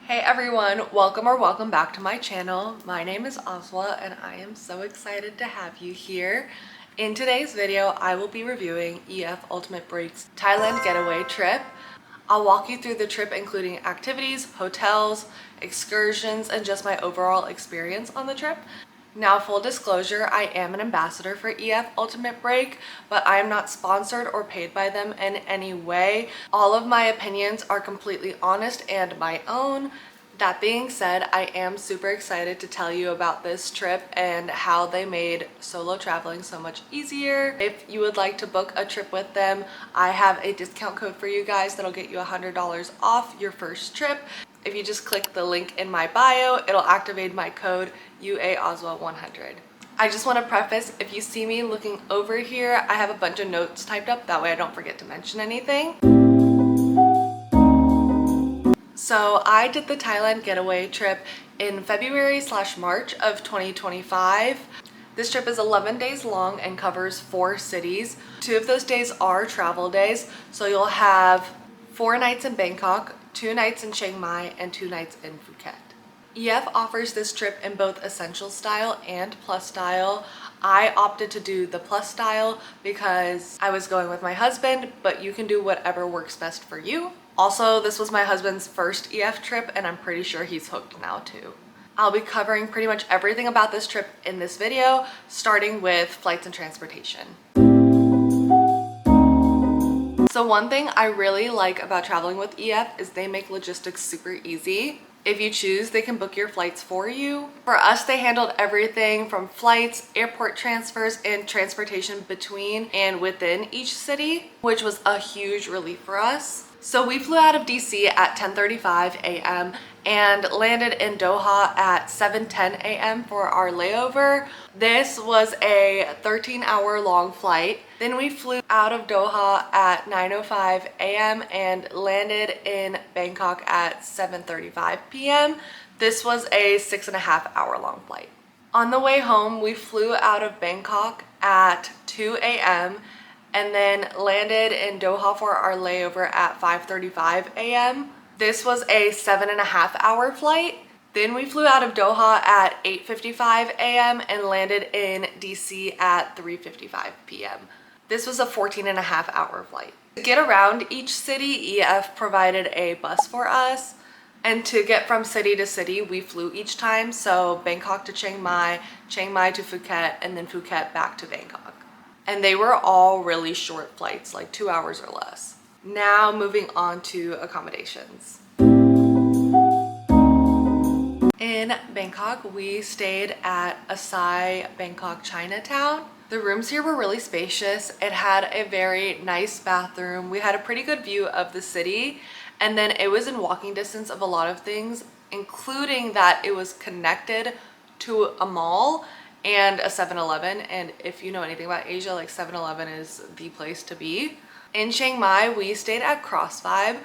Hey everyone, welcome back to my channel. My name is Oswa and I am so excited to have you here. In today's video, I will be reviewing EF Ultimate Break's Thailand getaway trip. I'll walk you through the trip including activities, hotels, excursions, and just my overall experience on the trip. Now, full disclosure, I am an ambassador for EF Ultimate Break, but I am not sponsored or paid by them in any way. All of my opinions are completely honest and my own. That being said, I am super excited to tell you about this trip and how they made solo traveling so much easier. If you would like to book a trip with them, I have a discount code for you guys that'll get you $100 off your first trip. If you just click the link in my bio, it'll activate my code UAOSWA100. I just want to preface, if you see me looking over here, I have a bunch of notes typed up, that way I don't forget to mention anything. So I did the Thailand getaway trip in February/March of 2025. This trip is 11 days long and covers 4 cities. 2 of those days are travel days, so you'll have 4 nights in Bangkok, 2 nights in Chiang Mai, and 2 nights in Phuket. EF offers this trip in both essential style and plus style. I opted to do the plus style because I was going with my husband, but you can do whatever works best for you. Also, this was my husband's first EF trip and I'm pretty sure he's hooked now too. I'll be covering pretty much everything about this trip in this video, starting with flights and transportation. So one thing I really like about traveling with EF is they make logistics super easy. If you choose, they can book your flights for you. For us, they handled everything from flights, airport transfers, and transportation between and within each city, which was a huge relief for us. So we flew out of DC at 10:35 a.m. and landed in Doha at 7:10 a.m. for our layover. This was a 13-hour long flight. Then we flew out of Doha at 9:05 a.m. and landed in Bangkok at 7:35 p.m. This was a 6.5-hour long flight. On the way home, we flew out of Bangkok at 2 a.m. and then landed in Doha for our layover at 5:35 a.m. This was a 7.5-hour flight. Then we flew out of Doha at 8:55 a.m. and landed in DC at 3:55 p.m. This was a 14.5-hour flight. To get around each city, EF provided a bus for us. And to get from city to city, we flew each time. So Bangkok to Chiang Mai to Phuket, and then Phuket back to Bangkok. And they were all really short flights, like 2 hours or less. Now moving on to accommodations. In Bangkok, we stayed at Asai Bangkok Chinatown. The rooms here were really spacious. It had a very nice bathroom. We had a pretty good view of the city, and then it was in walking distance of a lot of things, including that it was connected to a mall and a 7-Eleven. And if you know anything about Asia, like 7-Eleven is the place to be. In Chiang Mai, we stayed at Cross Vibe.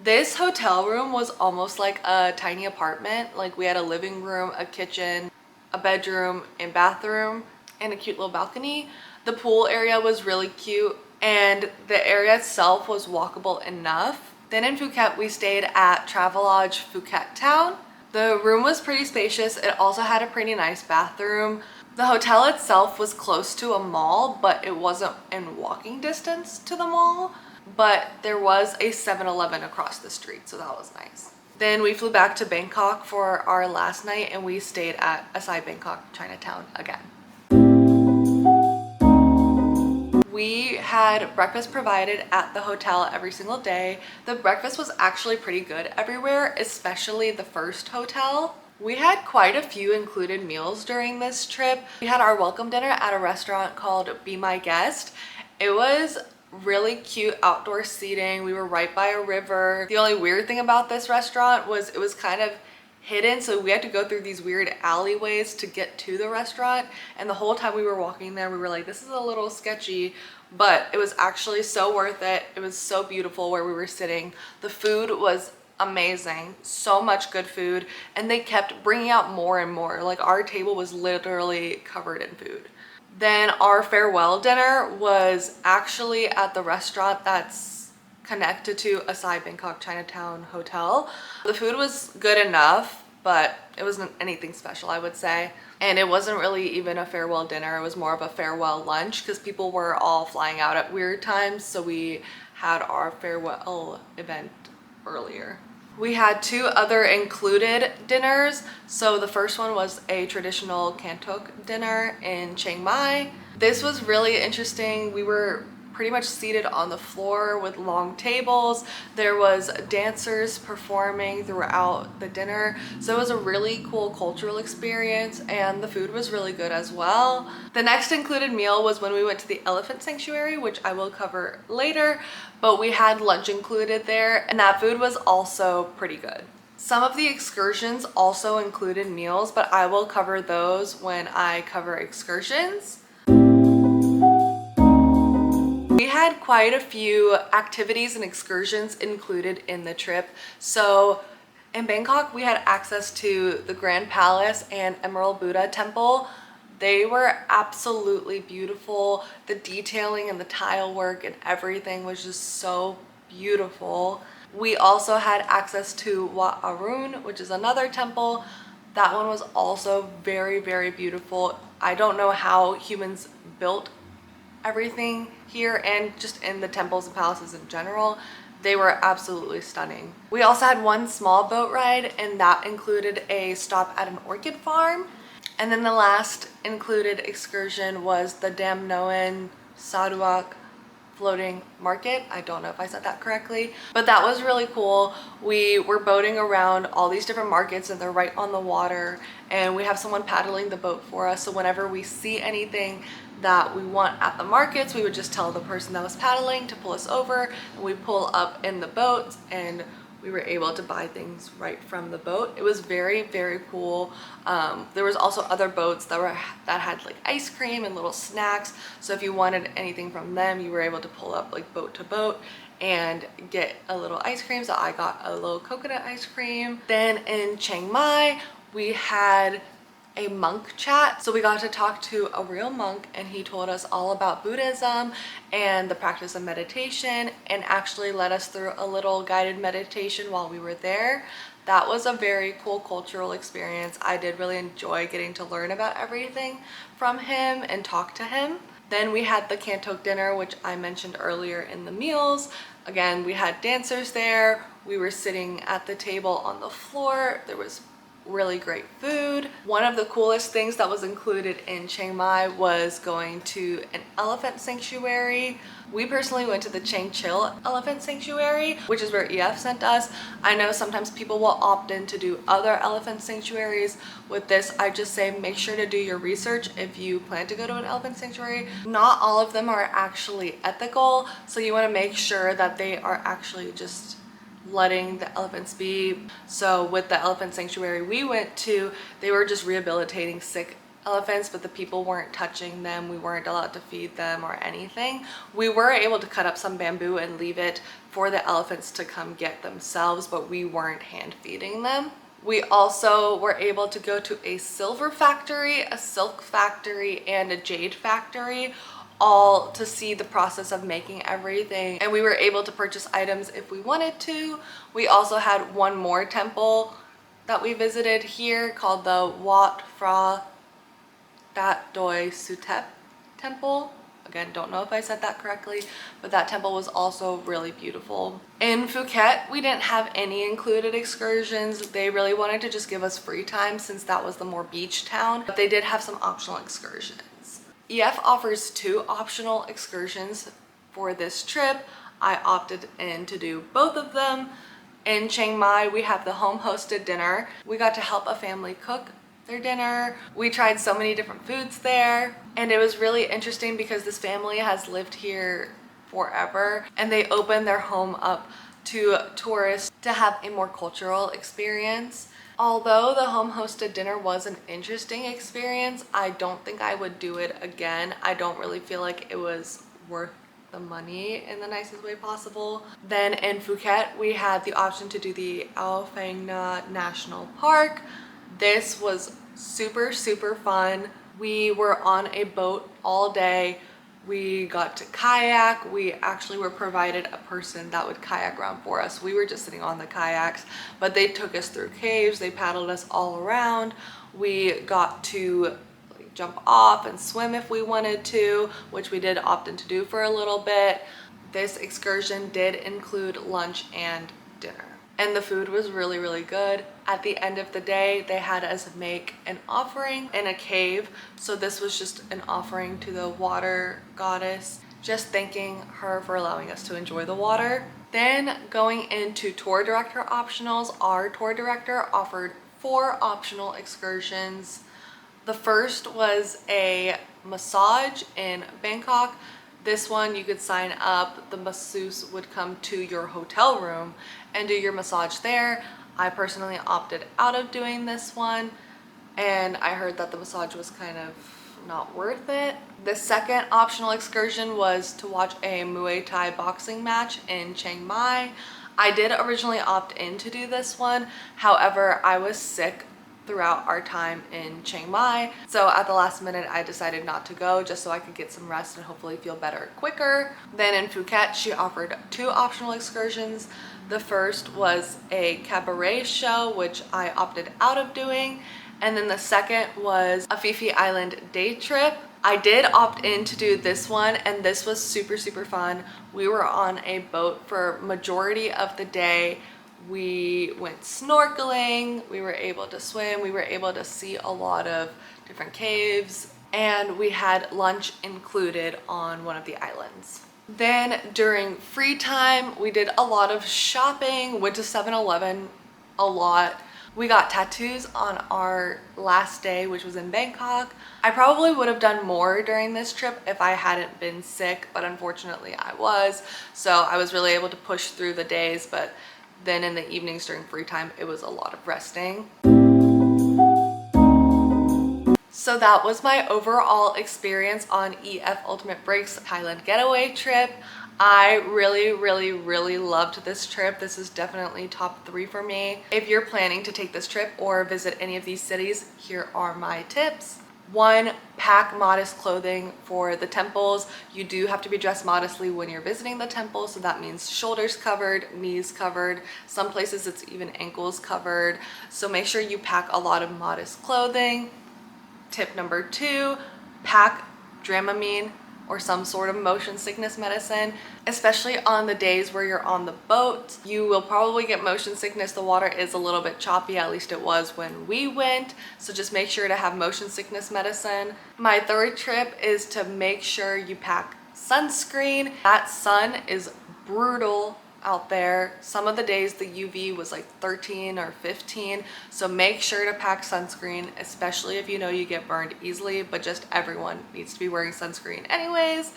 This hotel room was almost like a tiny apartment. Like we had a living room, a kitchen, a bedroom and bathroom, and a cute little balcony. The pool area was really cute and the area itself was walkable enough. Then in Phuket, we stayed at Travelodge Phuket Town. The room was pretty spacious. It also had a pretty nice bathroom. The hotel itself was close to a mall, but it wasn't in walking distance to the mall. But there was a 7-Eleven across the street, so that was nice. Then we flew back to Bangkok for our last night and we stayed at Asai Bangkok Chinatown again. We had breakfast provided at the hotel every single day. The breakfast was actually pretty good everywhere, especially the first hotel. We had quite a few included meals during this trip. We had our welcome dinner at a restaurant called Be My Guest. It was really cute outdoor seating. We were right by a river. The only weird thing about this restaurant was it was kind of hidden, so we had to go through these weird alleyways to get to the restaurant, and the whole time we were walking there we were like, this is a little sketchy, but it was actually so worth it. It was so beautiful where we were sitting. The food was amazing, so much good food, and they kept bringing out more and more. Like our table was literally covered in food. Then our farewell dinner was actually at the restaurant that's connected to Asai Bangkok Chinatown Hotel. The food was good enough, but it wasn't anything special, I would say. And it wasn't really even a farewell dinner. It was more of a farewell lunch because people were all flying out at weird times. So we had our farewell event earlier. We had 2 other included dinners. So the first one was a traditional Kantok dinner in Chiang Mai. This was really interesting. We were pretty much seated on the floor with long tables. There was dancers performing throughout the dinner. So it was a really cool cultural experience, and the food was really good as well. The next included meal was when we went to the elephant sanctuary, which I will cover later, but we had lunch included there, and that food was also pretty good. Some of the excursions also included meals, but I will cover those when I cover excursions. We had quite a few activities and excursions included in the trip. So in Bangkok, we had access to the Grand Palace and Emerald Buddha Temple. They were absolutely beautiful. The detailing and the tile work and everything was just so beautiful. We also had access to Wat Arun, which is another temple. That one was also very, very beautiful. I don't know how humans built everything here, and just in the temples and palaces in general, they were absolutely stunning. We also had one small boat ride, and that included a stop at an orchid farm. And then the last included excursion was the Dam Noen Sarawak floating market. I don't know if I said that correctly, but that was really cool. We were boating around all these different markets, and they're right on the water, and we have someone paddling the boat for us. So whenever we see anything that we want at the markets, we would just tell the person that was paddling to pull us over, and we pull up in the boat, and we were able to buy things right from the boat. It was very, very cool. There was also other boats that had like ice cream and little snacks. So if you wanted anything from them, you were able to pull up like boat to boat and get a little ice cream. So I got a little coconut ice cream. Then in Chiang Mai, we had a monk chat. So we got to talk to a real monk, and he told us all about Buddhism and the practice of meditation, and actually led us through a little guided meditation while we were there. That was a very cool cultural experience. I did really enjoy getting to learn about everything from him and talk to him. Then we had the Kantok dinner, which I mentioned earlier in the meals. Again, we had dancers there. We were sitting at the table on the floor. There was really great food. One of the coolest things that was included in Chiang Mai was going to an elephant sanctuary. We personally went to the Chiang Chil Elephant Sanctuary, which is where EF sent us. I know sometimes people will opt in to do other elephant sanctuaries. With this, I just say make sure to do your research if you plan to go to an elephant sanctuary. Not all of them are actually ethical, so you want to make sure that they are actually just letting the elephants be. So with the elephant sanctuary we went to, they were just rehabilitating sick elephants, but the people weren't touching them. We weren't allowed to feed them or anything. We were able to cut up some bamboo and leave it for the elephants to come get themselves, but we weren't hand feeding them. We also were able to go to a silver factory, a silk factory, and a jade factory, all to see the process of making everything, and we were able to purchase items if we wanted to. We also had one more temple that we visited here called the Wat Phra Dat Doi Sutep Temple. Again, don't know if I said that correctly, but that temple was also really beautiful. In Phuket, we didn't have any included excursions. They really wanted to just give us free time since that was the more beach town, but they did have some optional excursions. EF offers 2 optional excursions for this trip. I opted in to do both of them. In Chiang Mai, we have the home hosted dinner. We got to help a family cook their dinner. We tried so many different foods there, and it was really interesting because this family has lived here forever, and they opened their home up to tourists to have a more cultural experience. Although the home hosted dinner was an interesting experience, I don't think I would do it again. I don't really feel like it was worth the money in the nicest way possible. Then in Phuket, we had the option to do the Ao Phang Na National Park. This was super, super fun. We were on a boat all day. We got to kayak. We actually were provided a person that would kayak around for us. We were just sitting on the kayaks, but they took us through caves. They paddled us all around. We got to like jump off and swim if we wanted to, which we did opt in to do for a little bit. This excursion did include lunch and dinner, and the food was really, really good. At the end of the day, they had us make an offering in a cave. So this was just an offering to the water goddess, just thanking her for allowing us to enjoy the water. Then going into tour director optionals, our tour director offered 4 optional excursions. The first was a massage in Bangkok. This one you could sign up. The masseuse would come to your hotel room and do your massage there. I personally opted out of doing this one, and I heard that the massage was kind of not worth it. The second optional excursion was to watch a Muay Thai boxing match in Chiang Mai. I did originally opt in to do this one. However, I was sick throughout our time in Chiang Mai. So at the last minute, I decided not to go just so I could get some rest and hopefully feel better quicker. Then in Phuket, she offered 2 optional excursions. The first was a cabaret show, which I opted out of doing. And then the second was a Phi Phi Island day trip. I did opt in to do this one, and this was super, super fun. We were on a boat for majority of the day. We went snorkeling, we were able to swim, we were able to see a lot of different caves, and we had lunch included on one of the islands. Then during free time, we did a lot of shopping, went to 7-Eleven a lot. We got tattoos on our last day, which was in Bangkok. I probably would have done more during this trip if I hadn't been sick, but unfortunately I was. So I was really able to push through the days, but then in the evenings during free time, it was a lot of resting. So that was my overall experience on EF Ultimate Breaks Thailand Getaway trip. I really, really, really loved this trip. This is definitely top 3 for me. If you're planning to take this trip or visit any of these cities, here are my tips. 1, pack modest clothing for the temples. You do have to be dressed modestly when you're visiting the temple, so that means shoulders covered, knees covered. Some places it's even ankles covered. So make sure you pack a lot of modest clothing. Tip number 2, pack Dramamine or some sort of motion sickness medicine, especially on the days where you're on the boat. You will probably get motion sickness. The water is a little bit choppy, at least it was when we went. So just make sure to have motion sickness medicine. My third tip is to make sure you pack sunscreen. That sun is brutal out there. Some of the days the UV was like 13 or 15. So make sure to pack sunscreen, especially if you know you get burned easily, but just everyone needs to be wearing sunscreen anyways.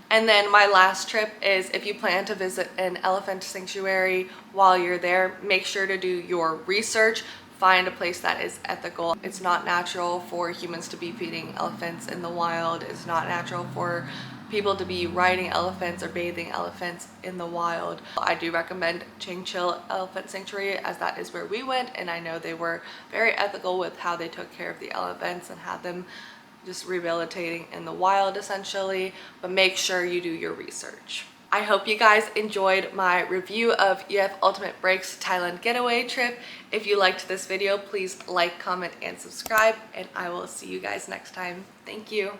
And then my last tip is if you plan to visit an elephant sanctuary while you're there, make sure to do your research. Find a place that is ethical. It's not natural for humans to be feeding elephants in the wild. It's not natural for people to be riding elephants or bathing elephants in the wild. I do recommend Chang Chil Elephant Sanctuary, as that is where we went, and I know they were very ethical with how they took care of the elephants and had them just rehabilitating in the wild essentially. But make sure you do your research. I hope you guys enjoyed my review of EF Ultimate Breaks Thailand Getaway trip. If you liked this video, please like, comment, and subscribe, and I will see you guys next time. Thank you.